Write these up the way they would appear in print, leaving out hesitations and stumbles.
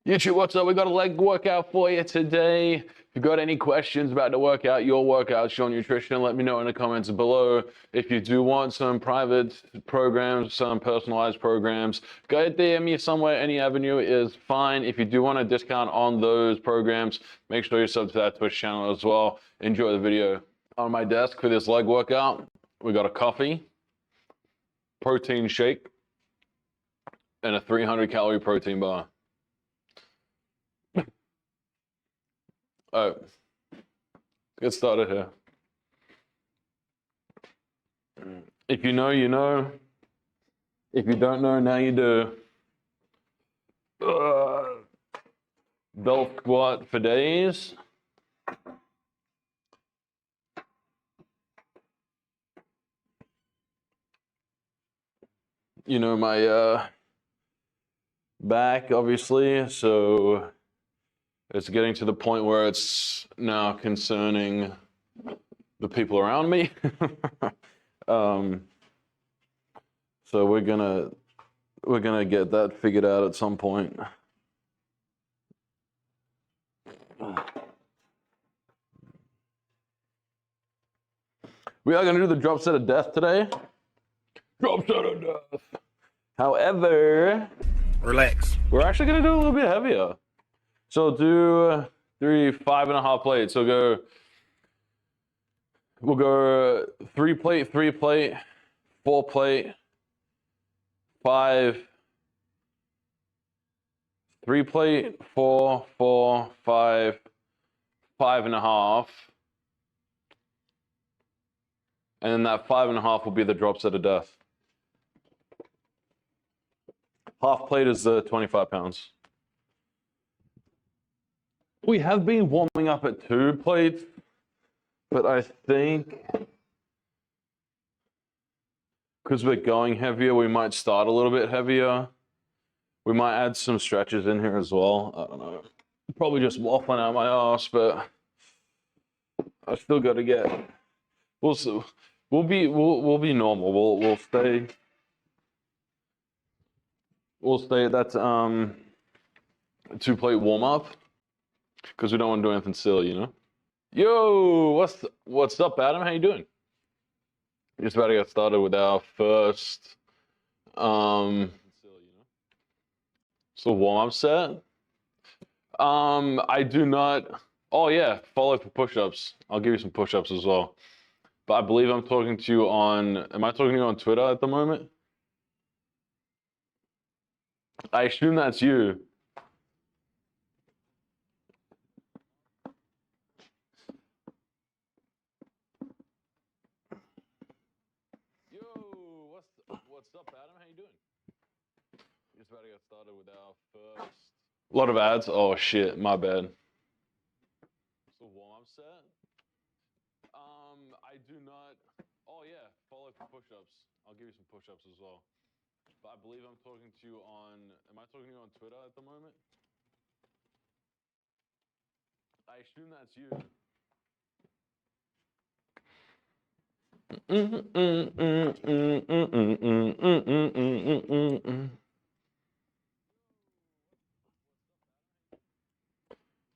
YouTube, what's up? We got a leg workout for you today. If you've got any questions about the workout, your workout, Sean Nutrition, let me know in the comments below. If you do want some private programs, some personalized programs, go ahead, DM me somewhere. Any avenue is fine. If you do want a discount on those programs, make sure you sub to that Twitch channel as well. Enjoy the video. On my desk for this leg workout, we got a coffee, protein shake, and a 300-calorie protein bar. All right, let's get started here. If you know, you know. If you don't know, now you do. Belt squat for days. You know my back, obviously, so it's getting to the point where it's now concerning the people around me. So we're gonna get that figured out at some point. We are gonna do the drop set of death today. Drop set of death. However, relax. We're actually gonna do a little bit heavier. So do 3 5.5 plates. So we'll go 3 plate, 3 plate, 4 plate, 5, 3 plate, 4, 4, 5, 5.5. And then that 5.5 will be the drop set of death. Half plate is 25 pounds. We have been warming up at 2 plates, but I think because we're going heavier, we might start a little bit heavier. We might add some stretches in here as well. I don't know. Probably just waffling out my ass, but I still got to get. We'll be normal. We'll stay. We'll stay at that 2 plate warm up because we don't want to do anything silly, you know. Yo, what's up, Adam? How you doing? Just about to get started with our first so warm up set. I do not. Oh yeah, follow for push-ups. I'll give you some push-ups as well. But I believe I'm talking to you on. Am I talking to you on Twitter at the moment? I assume that's you. Yo, what's up, Adam? How you doing? Just about to get started with our first. A lot of ads. Oh shit, my bad. So warm-up set. I do not. Oh yeah, follow for push-ups. I'll give you some push-ups as well. But I believe I'm talking to you on. Am I talking to you on Twitter at the moment? I assume that's you.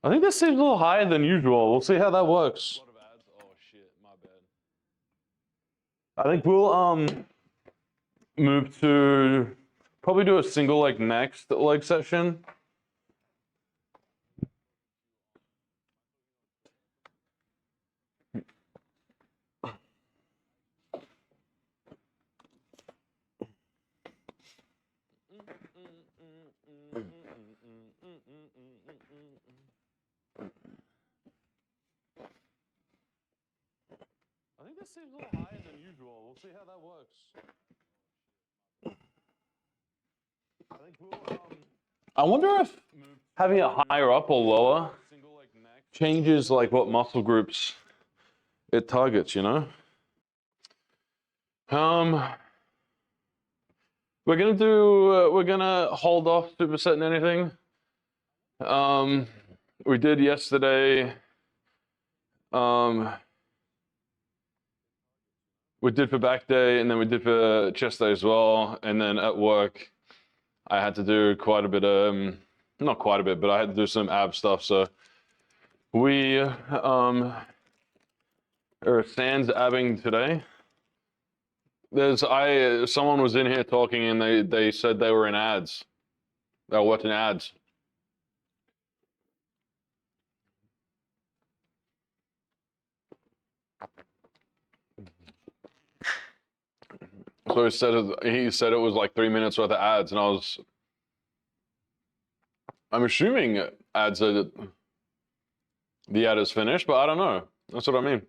I think this seems a little higher than usual. We'll see how that works. A lot of ads. Oh shit, my bad. I think we'll move to probably do a single leg next leg session. I think this seems a little higher than usual. We'll see how that works. I think we'll I wonder if having it higher up or lower changes like what muscle groups it targets, you know? We're gonna hold off supersetting anything. We did yesterday. We did for back day, and then we did for chest day as well. And then at work, I had to do quite a bit of not quite a bit, but I had to do some ab stuff. So we are sans abbing today. Someone was in here talking and they said they were in ads. They were watching ads. So he said it was like 3 minutes worth of ads, and I'm assuming the ad is finished, but I don't know. That's what I mean.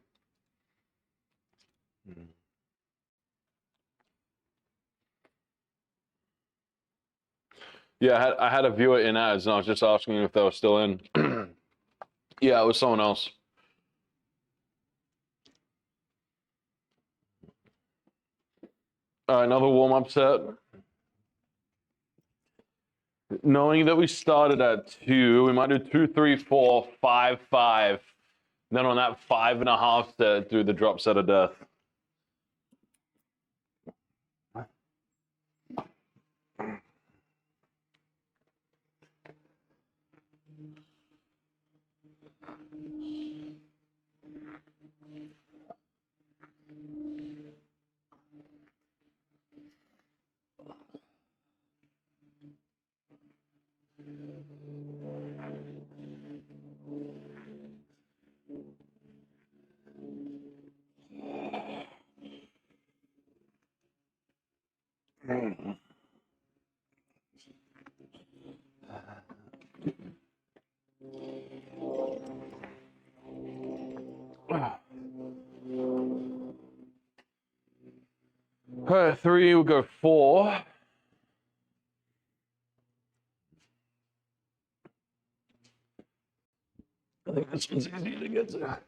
Yeah, I had a viewer in ads, and I was just asking if they were still in. Yeah, it was someone else. Another warm-up set. Knowing that we started at 2, we might do 2, 3, 4, 5, 5. Then on that 5.5 set, do the drop set of death. All right, 3, we'll go 4. I think this one's easy to get to.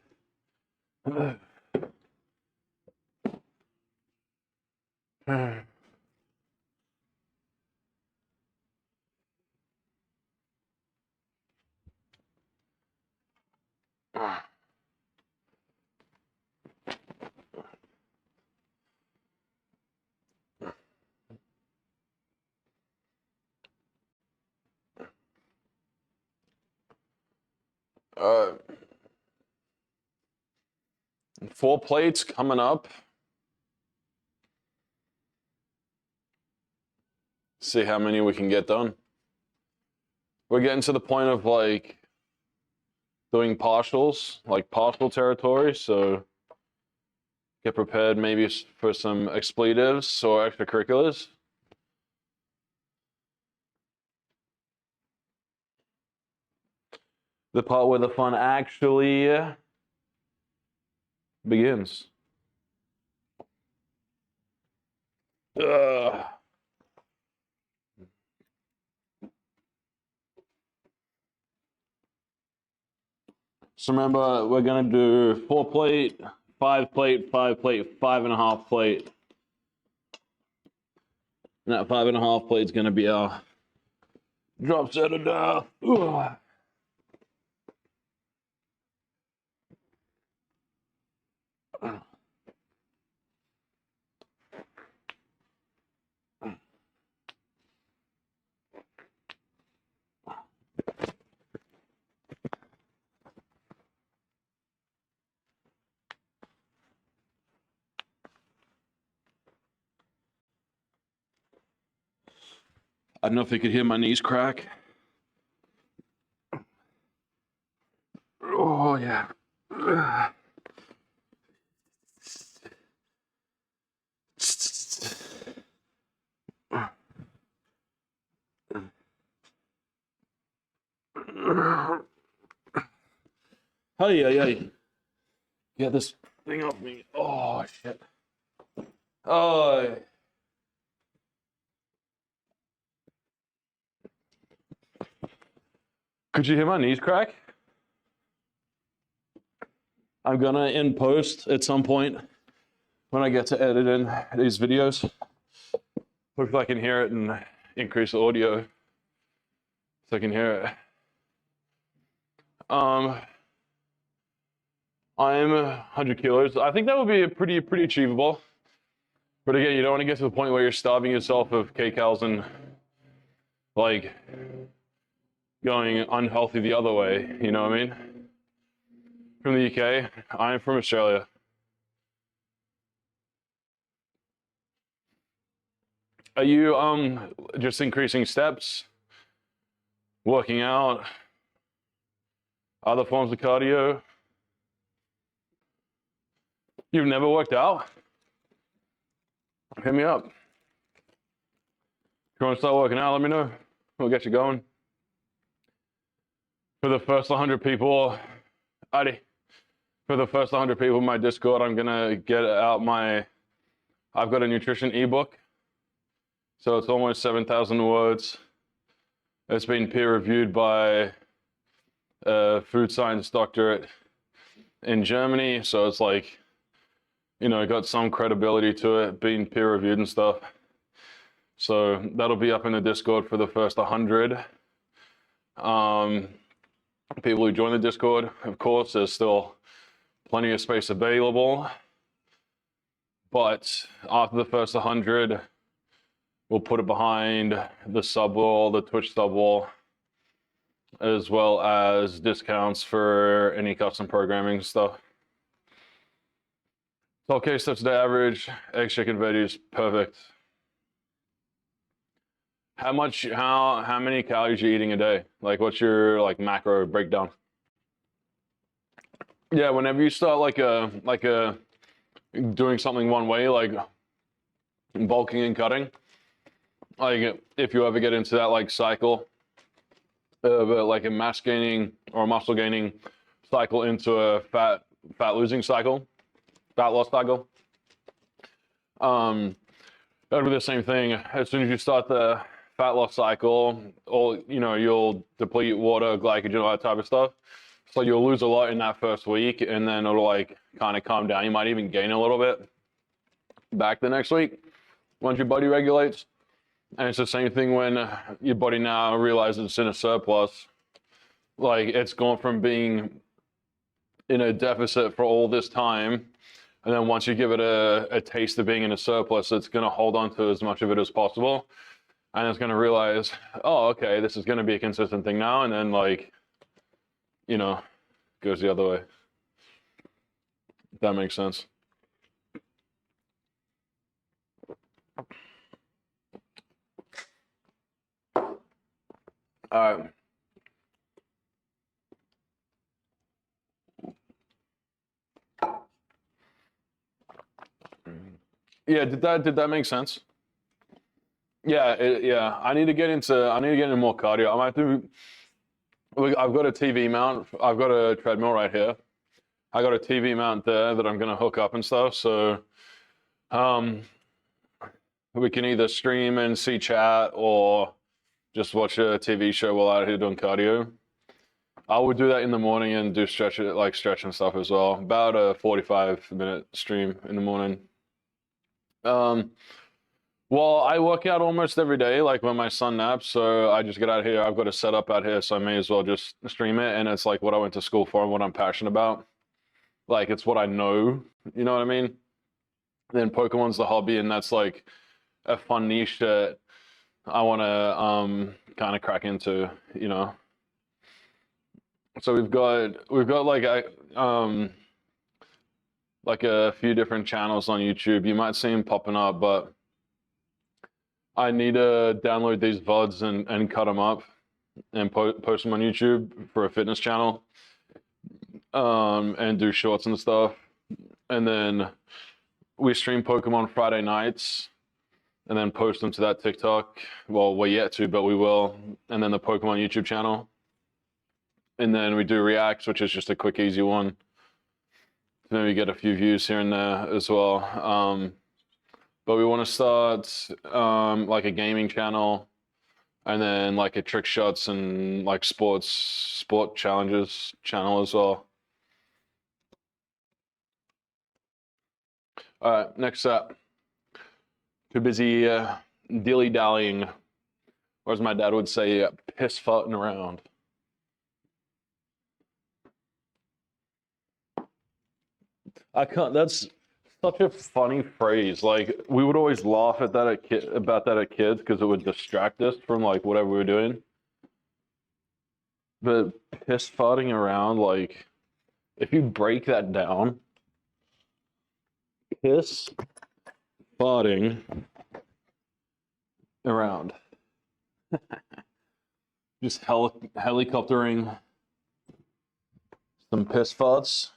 Uh, 4 plates coming up. See how many we can get done. We're getting to the point of like doing partials, like partial territory, so get prepared maybe for some expletives or extracurriculars. The part where the fun actually begins. Ugh. So remember, we're gonna do 4 plate, 5 plate, 5 plate, 5.5 plate. And that 5.5 plate is gonna be our drop set of death. Ugh. I don't know if they could hear my knees crack. Oh, yeah. Hey, hey, hey. Get this thing off me. Oh, shit. Oh. Could you hear my knees crack? I'm gonna in post at some point when I get to edit in these videos. Look if I can hear it and increase the audio so I can hear it. I'm 100 kilos. I think that would be pretty achievable. But again, you don't want to get to the point where you're starving yourself of kcals and like going unhealthy the other way, you know what I mean? From the UK, I am from Australia. Are you just increasing steps, working out, other forms of cardio? You've never worked out? Hit me up. If you want to start working out, let me know. We'll get you going. For the first 100 people, Adi, for the first 100 people in my Discord, I'm gonna get out I've got a nutrition ebook. So it's almost 7,000 words. It's been peer reviewed by a food science doctorate in Germany. So it's like, you know, got some credibility to it, being peer reviewed and stuff. So that'll be up in the Discord for the first 100. People who join the Discord, of course, there's still plenty of space available. But after the first 100, we'll put it behind the subwall, the Twitch subwall, as well as discounts for any custom programming stuff. 12K steps a day average, eggs, chicken, veggies, perfect. How many calories are you eating a day? Like, what's your like macro breakdown? Yeah, whenever you start doing something one way, like bulking and cutting, like if you ever get into that like cycle of like a mass gaining or muscle gaining cycle into a fat losing cycle, fat loss cycle, that'll be the same thing. As soon as you start the fat loss cycle, you'll deplete water, glycogen, all that type of stuff. So you'll lose a lot in that first week, and then it'll like kind of calm down. You might even gain a little bit back the next week once your body regulates. And it's the same thing when your body now realizes it's in a surplus. Like, it's gone from being in a deficit for all this time, and then once you give it a taste of being in a surplus, it's going to hold on to as much of it as possible. And it's going to realize, oh, okay, this is going to be a consistent thing now. And then, like, you know, goes the other way. If that makes sense. All right. Yeah, did that make sense? Yeah, I need to get into more cardio. I might do. I've got a TV mount. I've got a treadmill right here. I got a TV mount there that I'm gonna hook up and stuff. So, we can either stream and see chat or just watch a TV show while out here doing cardio. I would do that in the morning and do stretch and stuff as well. About a 45-minute stream in the morning. Well, I work out almost every day, like when my son naps. So I just get out here. I've got a setup out here, so I may as well just stream it. And it's like what I went to school for and what I'm passionate about. Like, it's what I know. You know what I mean? Then Pokemon's the hobby, and that's like a fun niche that I want to kind of crack into. You know. So we've got like a few different channels on YouTube. You might see them popping up, but I need to download these VODs and cut them up and post them on YouTube for a fitness channel, and do shorts and stuff. And then we stream Pokemon Friday nights and then post them to that TikTok. Well, we're yet to, but we will. And then the Pokemon YouTube channel. And then we do reacts, which is just a quick, easy one. Maybe get a few views here and there as well. But we want to start like a gaming channel, and then like a trick shots and like sport challenges channel as well. All right, next up. Too busy dilly-dallying, or as my dad would say, piss-farting around. I can't. That's such a funny phrase. Like, we would always laugh at that about that at kids because it would distract us from like whatever we were doing. But piss farting around, like, if you break that down, piss farting around, just helicoptering some piss farts.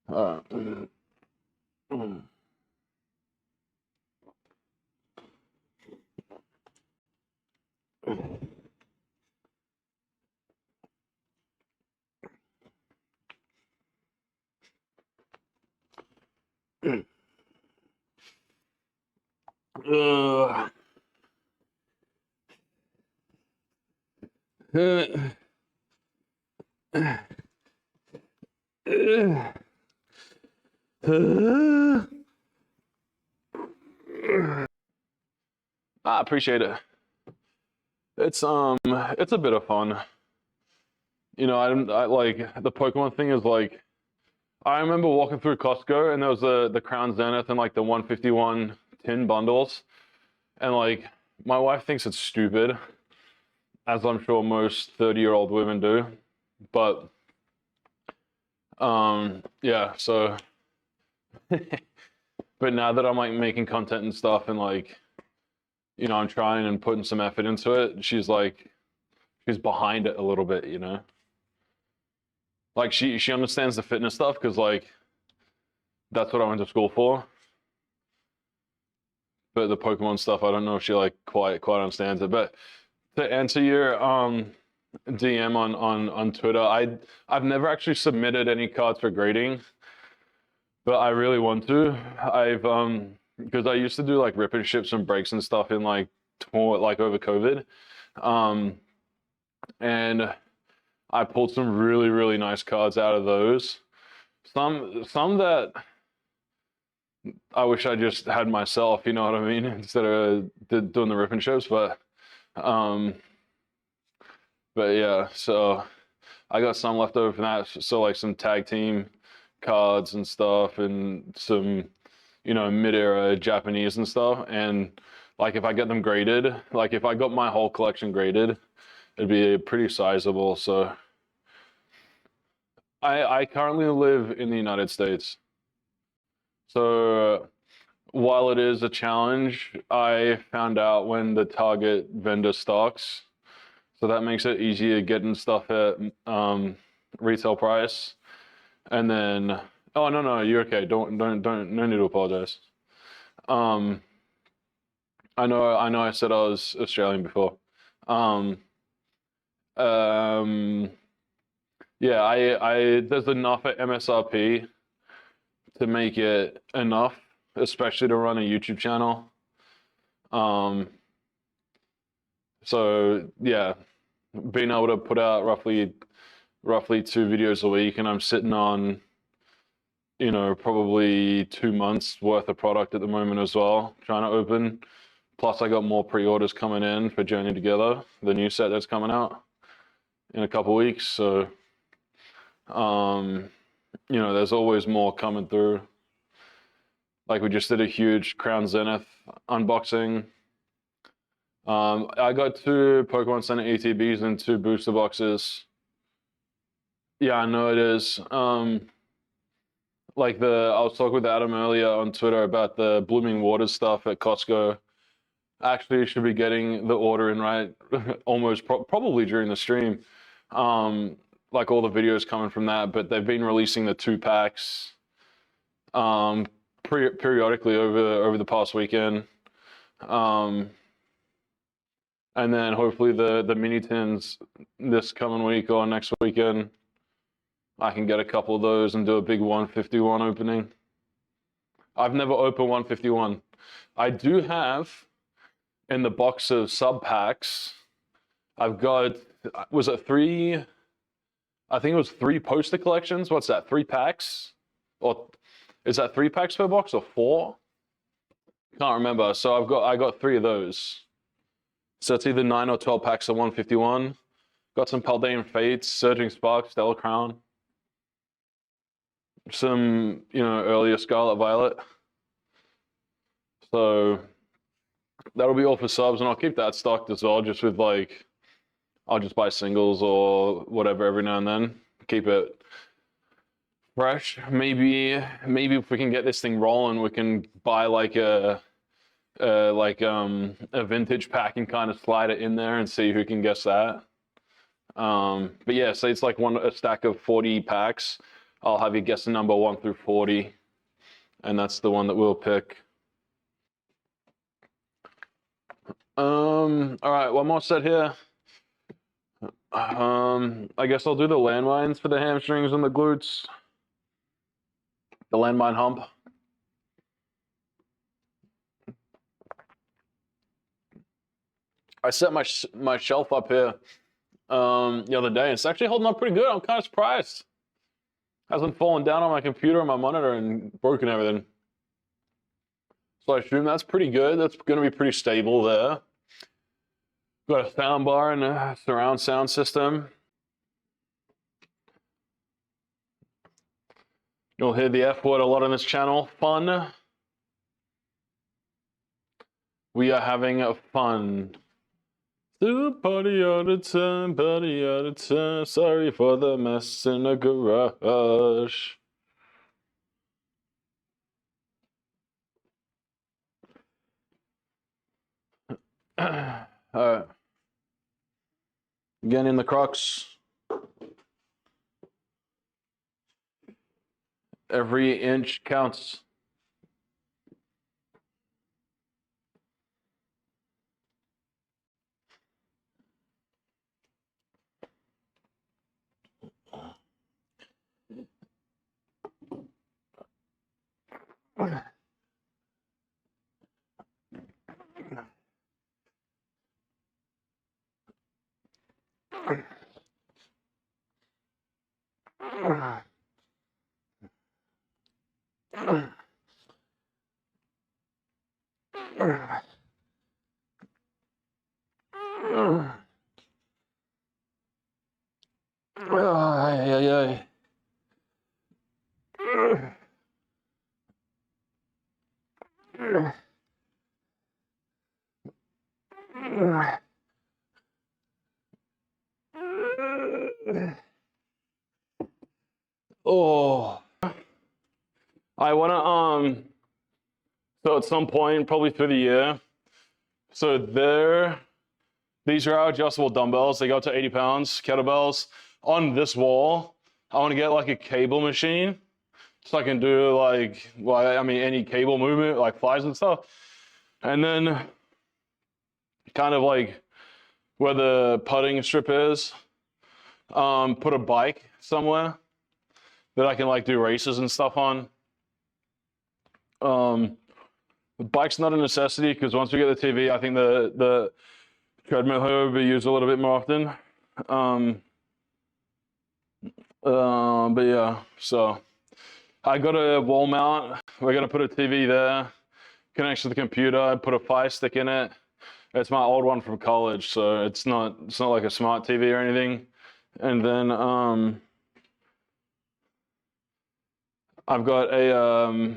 Uh, uh, I appreciate it. It's a bit of fun. You know, I like the Pokemon thing is like I remember walking through Costco and there was the Crown Zenith and like the 151 tin bundles, and like my wife thinks it's stupid, as I'm sure most 30-year-old women do, but yeah, so but now that I'm like making content and stuff and like, you know, I'm trying and putting some effort into it, she's like she's behind it a little bit, you know. Like she understands the fitness stuff because like that's what I went to school for. But the Pokemon stuff, I don't know if she like quite understands it. But to answer your DM on Twitter, I've never actually submitted any cards for grading, but I really want to. I've because I used to do like rip and ships and breaks and stuff in like over COVID, and I pulled some really nice cards out of those. Some that I wish I just had myself, you know what I mean, instead of doing the rip and ships, um, but yeah, so I got some left over from that. So like some tag team cards and stuff, and some, you know, mid-era Japanese and stuff. And like if I get them graded, like if I got my whole collection graded, it'd be pretty sizable. So I currently live in the United States. So while it is a challenge, I found out when the Target vendor stocks. So that makes it easier getting stuff at retail price. And then, oh no, you're okay. Don't, no need to apologize. Um, I know I said I was Australian before. Um, um, yeah, there's enough at MSRP to make it enough, especially to run a YouTube channel. Um, so yeah, being able to put out roughly 2 videos a week, and I'm sitting on, you know, probably 2 months worth of product at the moment as well, trying to open. Plus, I got more pre-orders coming in for Journey Together, the new set that's coming out in a couple weeks. So, you know, there's always more coming through. Like we just did a huge Crown Zenith unboxing. I got 2 Pokemon Center ETBs and 2 booster boxes. Yeah, I know it is. Like I was talking with Adam earlier on Twitter about the Blooming Waters stuff at Costco. Actually, should be getting the order in right almost probably during the stream. Like all the videos coming from that, but they've been releasing the 2 packs periodically over the past weekend. And then hopefully the mini tins this coming week or next weekend, I can get a couple of those and do a big 151 opening. I've never opened 151. I do have in the box of sub packs, I've got, was it 3? I think it was 3 poster collections. What's that? 3 packs? Or is that 3 packs per box or 4? Can't remember. So I got 3 of those. So it's either 9 or 12 packs of 151. Got some Paldean Fates, Surging Spark, Stellar Crown. Some, you know, earlier Scarlet Violet. So that'll be all for subs, and I'll keep that stocked as well, just with like, I'll just buy singles or whatever every now and then. Keep it fresh. Maybe if we can get this thing rolling, we can buy like a vintage pack and kind of slide it in there and see who can guess that. But yeah, say it's like a stack of 40 packs. I'll have you guess the number 1 through 40, and that's the one that we'll pick. All right, one more set here. I guess I'll do the landmines for the hamstrings and the glutes. The landmine hump. I set my shelf up here the other day. It's actually holding up pretty good. I'm kind of surprised. Hasn't fallen down on my computer or my monitor and broken everything. So I assume that's pretty good. That's going to be pretty stable there. Got a sound bar and a surround sound system. You'll hear the F word a lot on this channel. Fun. We are having a fun. Party all the time, party all the time. Sorry for the mess in the garage. All right. Again in the Crocs. Every inch counts. Oh, I wanna so at some point, probably through the year, so these are our adjustable dumbbells. They go up to 80 pounds, kettlebells. On this wall, I want to get like a cable machine, so I can do any cable movement, like flies and stuff. And then kind of like where the putting strip is, put a bike somewhere that I can like do races and stuff on. The bike's not a necessity because once we get the TV, I think the treadmill here will be used a little bit more often. But yeah, so I got a wall mount. We're gonna put a TV there, connects to the computer, put a Fire Stick in it. It's my old one from college, so it's not like a smart TV or anything. And then I've got a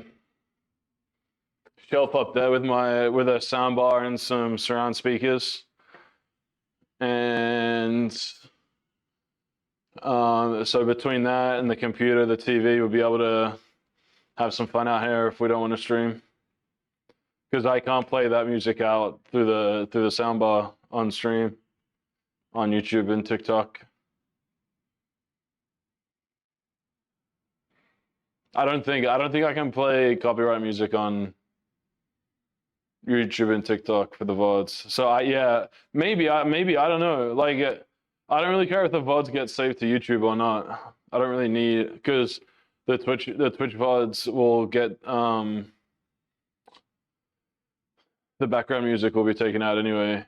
shelf up there with a sound bar and some surround speakers. And so between that and the computer, the TV, we'll be able to have some fun out here if we don't want to stream. Because I can't play that music out through the soundbar on stream, on YouTube and TikTok. I don't think I can play copyright music on YouTube and TikTok for the VODs. So maybe I don't know. Like I don't really care if the VODs get saved to YouTube or not. I don't really need, because the Twitch VODs will get the background music will be taken out anyway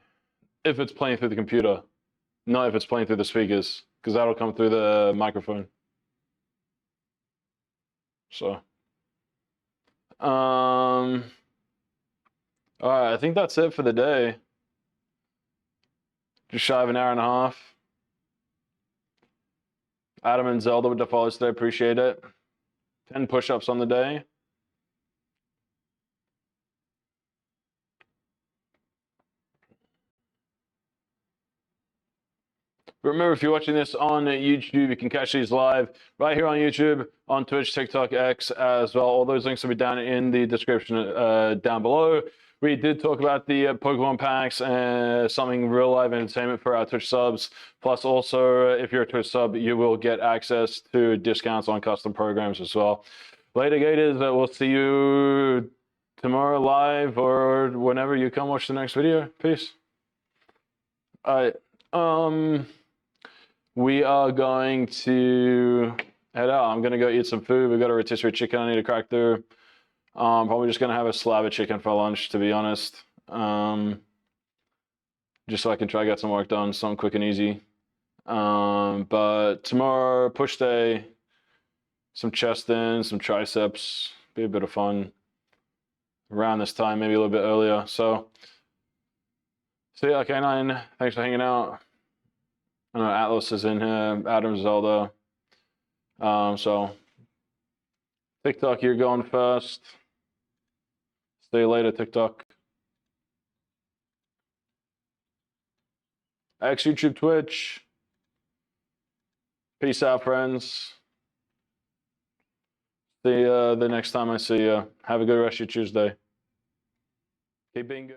if it's playing through the computer, not if it's playing through the speakers, because that'll come through the microphone. So all right, I think that's it for the day. Just shy of an hour and a half. Adam and Zelda with the follows today, appreciate it. 10 push-ups on the day. Remember, if you're watching this on YouTube, you can catch these live right here on YouTube, on Twitch, TikTok, X as well. All those links will be down in the description down below. We did talk about the Pokemon packs and something real live entertainment for our Twitch subs. Plus, also, if you're a Twitch sub, you will get access to discounts on custom programs as well. Later, Gators. We'll see you tomorrow live or whenever you come watch the next video. Peace. All right. We are going to head out. I'm gonna go eat some food. We've got a rotisserie chicken I need to crack through. Probably just gonna have a slab of chicken for lunch, to be honest. Just so I can try to get some work done, something quick and easy. But tomorrow, push day, some chest in, some triceps, be a bit of fun. Around this time, maybe a little bit earlier. So, see ya, K9. Thanks for hanging out. I know Atlas is in here, Adam Zelda. So, TikTok, you're going first. See you later, TikTok. X, YouTube, Twitch. Peace out, friends. See you the next time I see you. Have a good rest of your Tuesday. Keep being good.